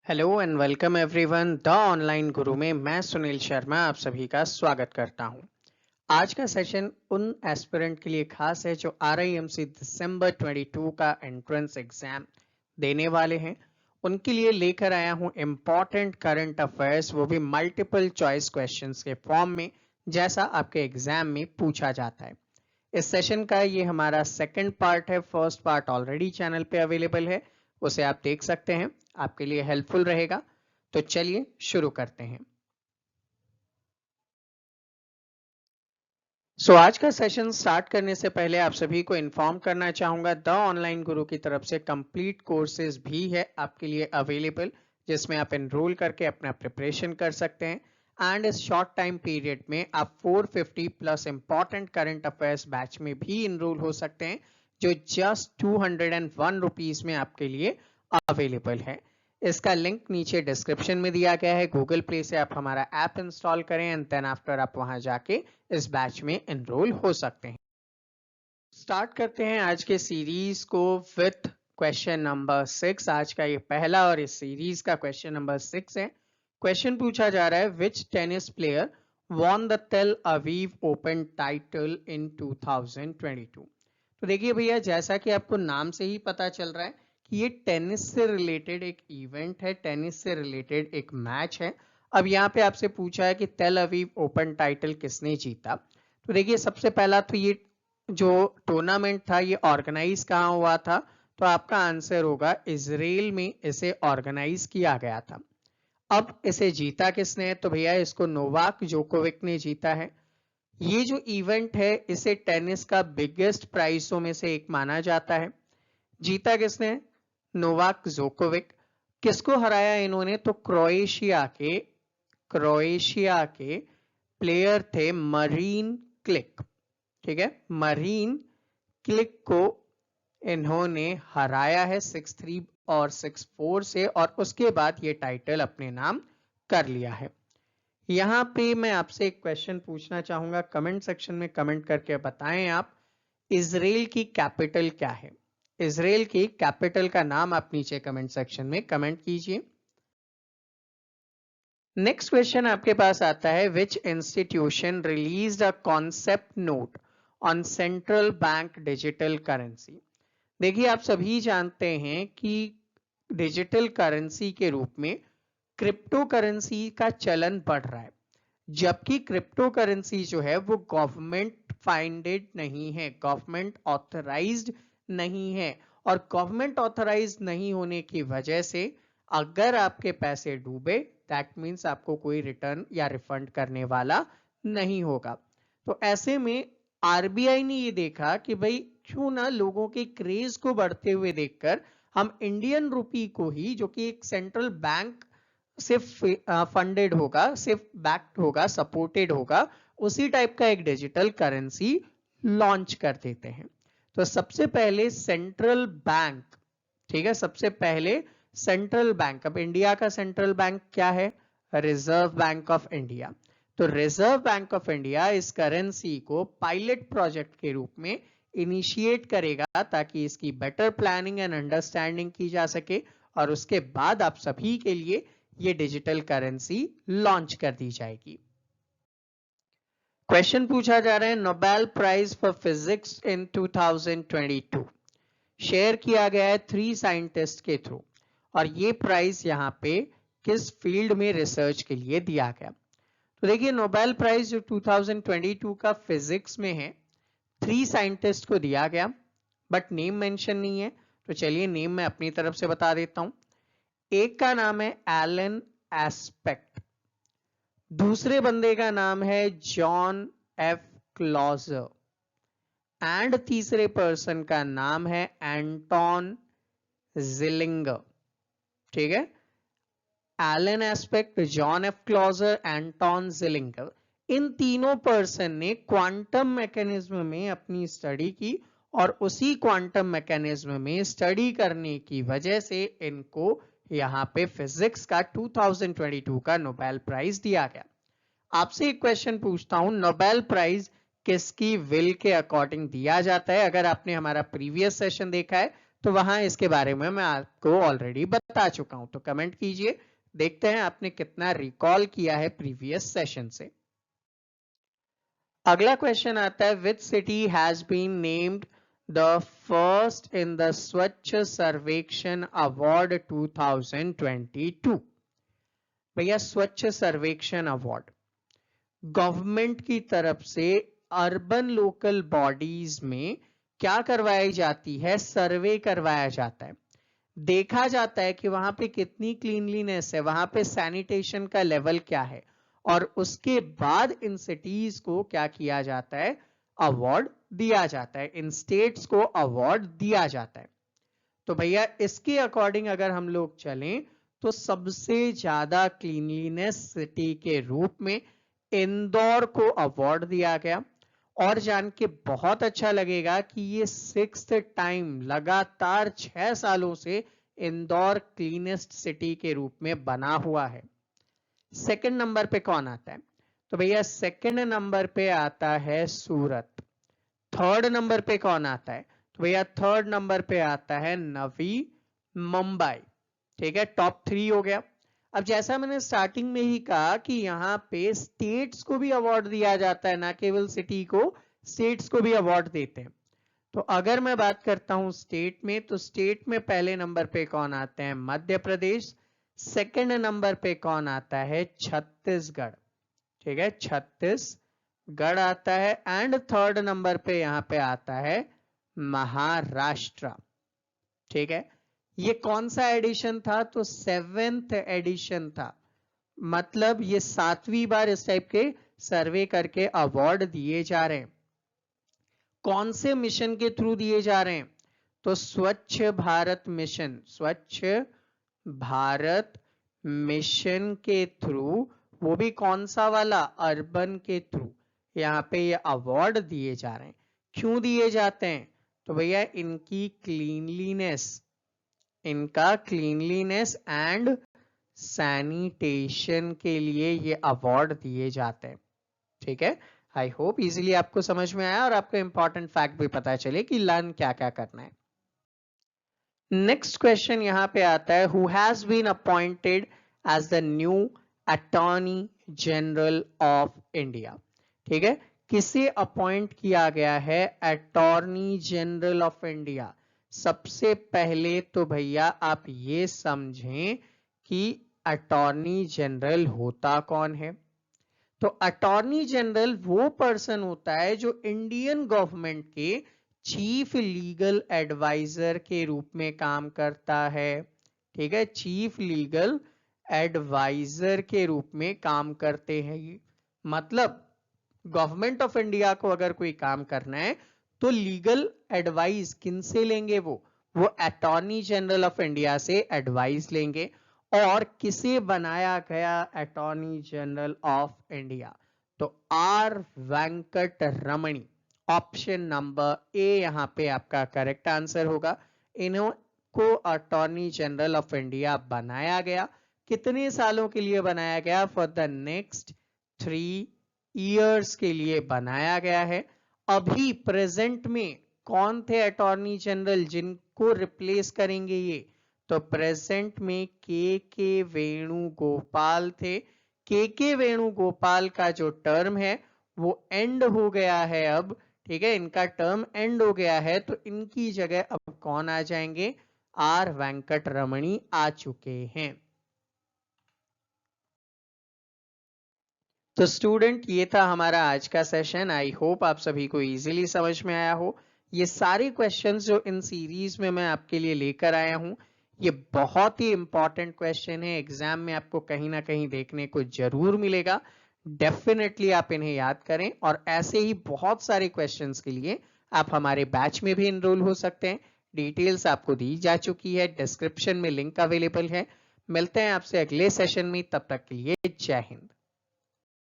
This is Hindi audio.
Hello and welcome everyone the online गुरु में मैं सुनील शर्मा आप सभी का स्वागत करता हूं। आज का सेशन उन एस्पिरेंट के लिए खास है जो RIMC दिसंबर 22 का एंट्रेंस एग्जाम देने वाले हैं। उनके लिए लेकर आया हूं इम्पॉर्टेंट करंट अफेयर्स, वो भी मल्टीपल चॉइस क्वेश्चंस के फॉर्म में, जैसा आपके एग्जाम में पूछा जाता है। इस सेशन का ये हमारा सेकंड पार्ट है। फर्स्ट पार्ट ऑलरेडी चैनल पे अवेलेबल है, उसे आप देख सकते हैं, आपके लिए हेल्पफुल रहेगा। तो चलिए शुरू करते हैं। आज का सेशन स्टार्ट करने से पहले आप सभी को इन्फॉर्म करना चाहूंगा, द ऑनलाइन गुरु की तरफ से कंप्लीट कोर्सेज भी है आपके लिए अवेलेबल, जिसमें आप एनरोल करके अपना प्रिपरेशन कर सकते हैं। एंड इस शॉर्ट टाइम पीरियड में आप 450 plus important current affairs batch में भी इनरोल हो सकते हैं, जो जस्ट 201 रुपीज में आपके लिए अवेलेबल है। इसका लिंक नीचे डिस्क्रिप्शन में दिया गया है। गूगल प्ले से आप हमारा ऐप इंस्टॉल करें एंड देन आफ्टर आप वहां जाके इस बैच में एनरोल हो सकते हैं। स्टार्ट करते हैं आज के सीरीज को विथ क्वेश्चन नंबर 6। आज का ये पहला और इस सीरीज का क्वेश्चन नंबर 6 है। क्वेश्चन पूछा जा रहा है, which tennis player won the Tel Aviv Open title in 2022। तो देखिए भैया, जैसा कि आपको नाम से ही पता चल रहा है कि ये टेनिस से रिलेटेड एक इवेंट है, टेनिस से रिलेटेड एक मैच है। अब यहाँ पे आपसे पूछा है कि टेल अवीव ओपन टाइटल किसने जीता। तो देखिए, सबसे पहला तो ये जो टूर्नामेंट था ये ऑर्गेनाइज कहाँ हुआ था, तो आपका आंसर होगा इजराइल में इसे ऑर्गेनाइज किया गया था। अब इसे जीता किसने, तो भैया इसको नोवाक जोकोविक ने जीता है। ये जो इवेंट है इसे टेनिस का बिगेस्ट प्राइजों में से एक माना जाता है। जीता किसने, नोवाक जोकोविक। किसको हराया इन्होंने, तो क्रोएशिया के प्लेयर थे मरीन क्लिक। ठीक है, मरीन क्लिक को इन्होंने हराया है 6-3 और 6-4 से, और उसके बाद ये टाइटल अपने नाम कर लिया है। यहां पे मैं आपसे एक क्वेश्चन पूछना चाहूंगा, कमेंट सेक्शन में कमेंट करके बताएं आप, इजराइल की कैपिटल क्या है। इजराइल की कैपिटल का नाम आप नीचे कमेंट सेक्शन में कमेंट कीजिए। नेक्स्ट क्वेश्चन आपके पास आता है, विच institution released a concept note on central bank digital currency. देखिए, आप सभी जानते हैं कि डिजिटल करेंसी के रूप में क्रिप्टो करेंसी का चलन बढ़ रहा है, जबकि क्रिप्टो करेंसी जो है वो गवर्नमेंट फाइंडेड नहीं है, गवर्नमेंट ऑथराइज्ड नहीं है। और गवर्नमेंट ऑथराइज्ड नहीं होने की वजह से अगर आपके पैसे डूबे, दैट मीन्स आपको कोई रिटर्न या रिफंड करने वाला नहीं होगा। तो ऐसे में आरबीआई ने ये देखा कि भाई क्यों ना लोगों के क्रेज को बढ़ते हुए देखकर हम इंडियन रुपी को ही, जो कि एक सेंट्रल बैंक सिर्फ फंडेड होगा, सिर्फ बैक्ड होगा, सपोर्टेड होगा, उसी टाइप का एक डिजिटल करेंसी लॉन्च कर देते हैं। तो सबसे पहले सेंट्रल बैंक, ठीक है, सबसे पहले सेंट्रल बैंक, अब इंडिया का सेंट्रल बैंक क्या है, रिजर्व बैंक ऑफ इंडिया। तो रिजर्व बैंक ऑफ इंडिया इस करेंसी को पायलट प्रोजेक्ट के रूप में इनिशिएट करेगा, ताकि इसकी बेटर प्लानिंग एंड अंडरस्टैंडिंग की जा सके, और उसके बाद आप सभी के लिए ये डिजिटल करेंसी लॉन्च कर दी जाएगी। क्वेश्चन पूछा जा रहा है, Nobel prize for physics in 2022 share किया गया है 3 साइंटिस्ट के थ्रू, और ये प्राइज यहाँ पे किस फील्ड में रिसर्च के लिए दिया गया। तो देखिए, नोबेल प्राइज जो 2022 का फिजिक्स में है, 3 साइंटिस्ट को दिया गया, बट नेम मेंशन नहीं है। तो चलिए नेम मैं अपनी तरफ से बता देता हूं। एक का नाम है एलन एस्पेक्ट, दूसरे बंदे का नाम है जॉन एफ क्लॉजर, एंड तीसरे पर्सन का नाम है एंटोन जिलिंगर। ठीक है, Alain Aspect, John F Clauser, Anton Zeilinger, इन तीनों पर्सन ने क्वांटम मैकेनिज्म में अपनी स्टडी की, और उसी क्वांटम मैकेनिज्म में स्टडी करने की वजह से इनको यहां पे फिजिक्स का 2022 का नोबेल प्राइज दिया गया। आपसे एक क्वेश्चन पूछता हूं, नोबेल प्राइज किसकी विल के अकॉर्डिंग दिया जाता है। अगर आपने हमारा प्रीवियस सेशन देखा है तो वहां इसके बारे में मैं आपको ऑलरेडी बता चुका हूं। तो कमेंट कीजिए, देखते हैं आपने कितना रिकॉल किया है प्रीवियस सेशन से। अगला क्वेश्चन आता है, which city has been named the first in the Swachh Survekshan award 2022। भैया स्वच्छ सर्वेक्षण अवार्ड गवर्नमेंट की तरफ से अर्बन लोकल बॉडीज में क्या करवाई जाती है, सर्वे करवाया जाता है। देखा जाता है कि वहां पे कितनी क्लीनलीनेस है, वहां पे सैनिटेशन का लेवल क्या है, और उसके बाद इन सिटीज को क्या किया जाता है, अवार्ड दिया जाता है, इन स्टेट्स को अवार्ड दिया जाता है। तो भैया इसके अकॉर्डिंग अगर हम लोग चलें तो सबसे ज्यादा क्लीनलीनेस सिटी के रूप में इंदौर को अवार्ड दिया गया। और जान के बहुत अच्छा लगेगा कि ये 6th टाइम लगातार 6 सालों से इंदौर क्लीनेस्ट सिटी के रूप में बना हुआ है। सेकंड नंबर पे कौन आता है, तो भैया सेकंड नंबर पे आता है सूरत। थर्ड नंबर पे कौन आता है, तो भैया थर्ड नंबर पे आता है नवी मुंबई। ठीक है, टॉप 3 हो गया। अब जैसा मैंने स्टार्टिंग में ही कहा कि यहाँ पे स्टेट्स को भी अवार्ड दिया जाता है, ना केवल सिटी को, स्टेट्स को भी अवार्ड देते हैं। तो अगर मैं बात करता हूं स्टेट में, तो स्टेट में पहले नंबर पे कौन आते हैं, मध्य प्रदेश। सेकंड नंबर पे कौन आता है, छत्तीसगढ़। ठीक है, छत्तीसगढ़ आता है। एंड थर्ड नंबर पे यहां पे आता है महाराष्ट्र। ठीक है, ये कौन सा एडिशन था, तो 7th एडिशन था। मतलब ये 7वीं बार इस टाइप के सर्वे करके अवार्ड दिए जा रहे हैं। कौन से मिशन के थ्रू दिए जा रहे हैं, तो स्वच्छ भारत मिशन, स्वच्छ भारत मिशन के थ्रू, वो भी कौन सा वाला, अर्बन के थ्रू यहाँ पे ये अवार्ड दिए जा रहे हैं। क्यों दिए जाते हैं, तो भैया इनकी क्लीनलीनेस, इनका क्लीनलीनेस एंड सैनिटेशन के लिए ये अवार्ड दिए जाते हैं। ठीक है, आई होप इजीली आपको समझ में आया और आपको इंपॉर्टेंट फैक्ट भी पता चले कि लर्न क्या क्या करना है। नेक्स्ट क्वेश्चन यहां पे आता है, who has been appointed as the new attorney general of India. ठीक है, किसे अपॉइंट किया गया है अटॉर्नी जनरल ऑफ इंडिया। सबसे पहले तो भैया आप ये समझें कि अटॉर्नी जनरल होता कौन है। तो अटॉर्नी जनरल वो पर्सन होता है जो इंडियन गवर्नमेंट के चीफ लीगल एडवाइजर के रूप में काम करता है। ठीक है, चीफ लीगल एडवाइजर के रूप में काम करते हैं ये। मतलब गवर्नमेंट ऑफ इंडिया को अगर कोई काम करना है तो लीगल एडवाइस किनसे लेंगे, वो अटॉर्नी जनरल ऑफ इंडिया से एडवाइस लेंगे। और किसे बनाया गया अटॉर्नी जनरल ऑफ इंडिया, तो are Venkat Ramani. Option number A यहां पे आपका करेक्ट आंसर होगा। इनको अटॉर्नी जनरल ऑफ इंडिया बनाया गया। कितने सालों के लिए बनाया गया, फॉर द नेक्स्ट 3 ईयर्स के लिए बनाया गया है। अभी प्रेजेंट में कौन थे अटॉर्नी जनरल जिनको रिप्लेस करेंगे ये, तो प्रेजेंट में के वेणुगोपाल थे। के वेणुगोपाल का जो टर्म है वो एंड हो गया है अब। ठीक है, इनका टर्म एंड हो गया है, तो इनकी जगह अब कौन आ जाएंगे, आर वेंकट रमणी आ चुके हैं। तो स्टूडेंट ये था हमारा आज का सेशन। आई होप आप सभी को इजीली समझ में आया हो। ये सारे क्वेश्चंस जो इन सीरीज में मैं आपके लिए लेकर आया हूं, ये बहुत ही इंपॉर्टेंट क्वेश्चन है, एग्जाम में आपको कहीं ना कहीं देखने को जरूर मिलेगा। डेफिनेटली आप इन्हें याद करें, और ऐसे ही बहुत सारे क्वेश्चंस के लिए आप हमारे बैच में भी इनरोल हो सकते हैं। डिटेल्स आपको दी जा चुकी है, डिस्क्रिप्शन में लिंक अवेलेबल है। मिलते हैं आपसे अगले सेशन में, तब तक के लिए जय हिंद।